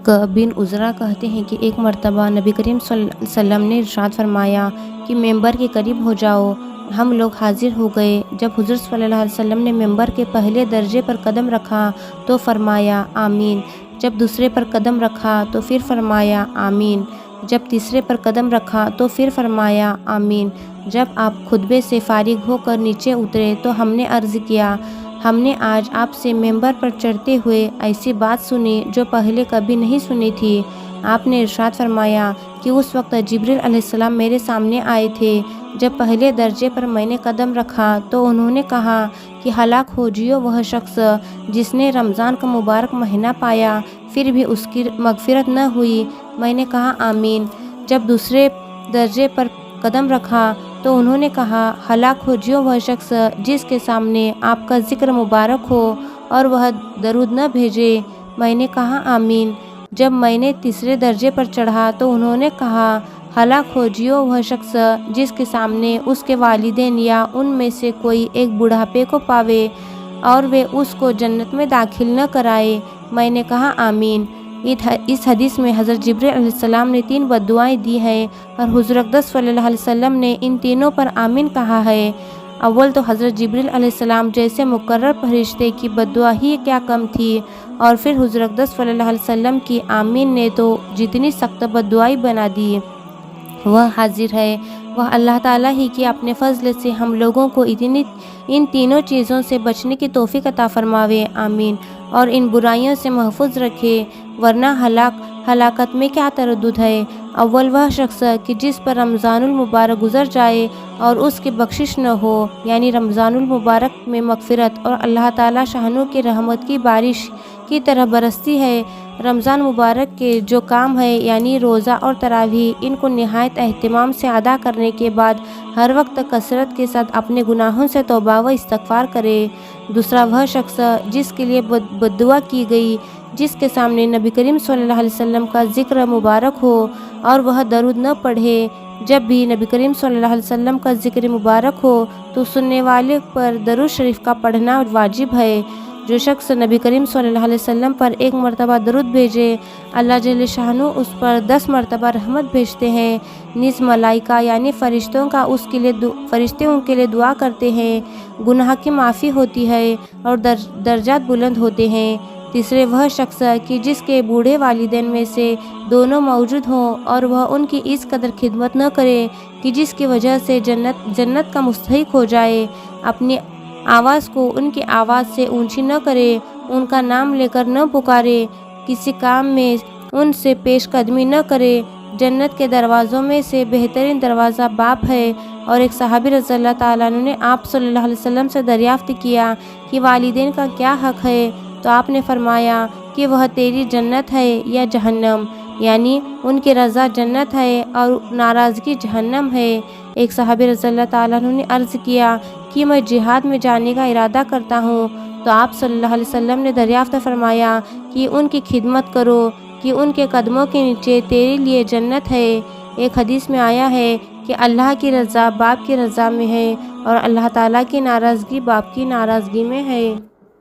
بن عذرا کہتے ہیں کہ ایک مرتبہ نبی کریم صلی اللہ علیہ وسلم نے ارشاد فرمایا کہ ممبر کے قریب ہو جاؤ۔ ہم لوگ حاضر ہو گئے۔ جب حضور صلی اللہ علیہ وسلم نے ممبر کے پہلے درجے پر قدم رکھا تو فرمایا آمین۔ جب دوسرے پر قدم رکھا تو پھر فرمایا آمین۔ جب تیسرے پر قدم رکھا تو پھر فرمایا آمین۔ جب آپ خطبے سے فارغ ہو کر نیچے اترے تو ہم نے عرض کیا، ہم نے آج آپ سے ممبر پر چڑھتے ہوئے ایسی بات سنی جو پہلے کبھی نہیں سنی تھی۔ آپ نے ارشاد فرمایا کہ اس وقت جبریل علیہ السلام میرے سامنے آئے تھے۔ جب پہلے درجے پر میں نے قدم رکھا تو انہوں نے کہا کہ ہلاک ہو جیو وہ شخص جس نے رمضان کا مبارک مہینہ پایا پھر بھی اس کی مغفرت نہ ہوئی۔ میں نے کہا آمین۔ جب دوسرے درجے پر قدم رکھا تو انہوں نے کہا ہلاک ہو جیو وہ شخص جس کے سامنے آپ کا ذکر مبارک ہو اور وہ درود نہ بھیجے۔ میں نے کہا آمین۔ جب میں نے تیسرے درجے پر چڑھا تو انہوں نے کہا ہلاک ہو جیو وہ شخص جس کے سامنے اس کے والدین یا ان میں سے کوئی ایک بڑھاپے کو پاوے اور وہ اس کو جنت میں داخل نہ کرائے۔ میں نے کہا آمین۔ اس حدیث میں حضرت جبریل علیہ السلام نے 3 بددعائیں دی ہیں اور حضور اقدس صلی اللہ علیہ وسلم نے ان تینوں پر آمین کہا ہے۔ اول تو حضرت جبریل علیہ السلام جیسے مقرر فرشتے کی بددعا ہی کیا کم تھی، اور پھر حضور اقدس صلی اللہ علیہ وسلم کی آمین نے تو جتنی سخت بددعائی بنا دی۔ وہ حاضر ہے، وہ اللہ تعالیٰ ہی کی اپنے فضل سے ہم لوگوں کو ان تینوں چیزوں سے بچنے کی توفیق عطا فرماوے، آمین، اور ان برائیوں سے محفوظ رکھے، ورنہ ہلاکت میں کیا تردد ہے۔ اول وہ شخص کہ جس پر رمضان المبارک گزر جائے اور اس کی بخشش نہ ہو، یعنی رمضان المبارک میں مغفرت اور اللہ تعالیٰ شانہ کی رحمت کی بارش کی طرح برستی ہے۔ رمضان مبارک کے جو کام ہے یعنی روزہ اور تراویح، ان کو نہایت اہتمام سے ادا کرنے کے بعد ہر وقت کثرت کے ساتھ اپنے گناہوں سے توبہ و استغفار کرے۔ دوسرا وہ شخص جس کے لیے بددعا کی گئی، جس کے سامنے نبی کریم صلی اللہ علیہ وسلم کا ذکر مبارک ہو اور وہ درود نہ پڑھے۔ جب بھی نبی کریم صلی اللہ علیہ وسلم کا ذکر مبارک ہو تو سننے والے پر درود شریف کا پڑھنا واجب ہے۔ جو شخص نبی کریم صلی اللہ علیہ وسلم پر 1 مرتبہ درود بھیجے، اللہ جل شانہ اس پر 10 مرتبہ رحمت بھیجتے ہیں، نیز ملائکہ یعنی فرشتے ان کے لیے دعا کرتے ہیں، گناہ کی معافی ہوتی ہے اور درجات بلند ہوتے ہیں۔ تیسرے وہ شخص کہ جس کے بوڑھے والدین میں سے دونوں موجود ہوں اور وہ ان کی اس قدر خدمت نہ کرے کہ جس کی وجہ سے جنت کا مستحق ہو جائے، اپنی آواز کو ان کی آواز سے اونچی نہ کرے، ان کا نام لے کر نہ پکارے، کسی کام میں ان سے پیش قدمی نہ کرے۔ جنت کے دروازوں میں سے بہترین دروازہ باب ہے۔ اور ایک صحابی رضی اللہ تعالیٰ عنہ نے آپ صلی اللہ علیہ وسلم سے دریافت کیا کہ والدین کا کیا حق ہے، تو آپ نے فرمایا کہ وہ تیری جنت ہے یا جہنم، یعنی ان کی رضا جنت ہے اور ناراضگی جہنم ہے۔ ایک صحابی رضی اللہ تعالیٰ عنہ نے عرض کیا کہ میں جہاد میں جانے کا ارادہ کرتا ہوں، تو آپ صلی اللہ علیہ وسلم نے دریافت فرمایا کہ ان کی خدمت کرو کہ ان کے قدموں کے نیچے تیرے لیے جنت ہے۔ ایک حدیث میں آیا ہے کہ اللہ کی رضا باپ کی رضا میں ہے اور اللہ تعالیٰ کی ناراضگی باپ کی ناراضگی میں ہے۔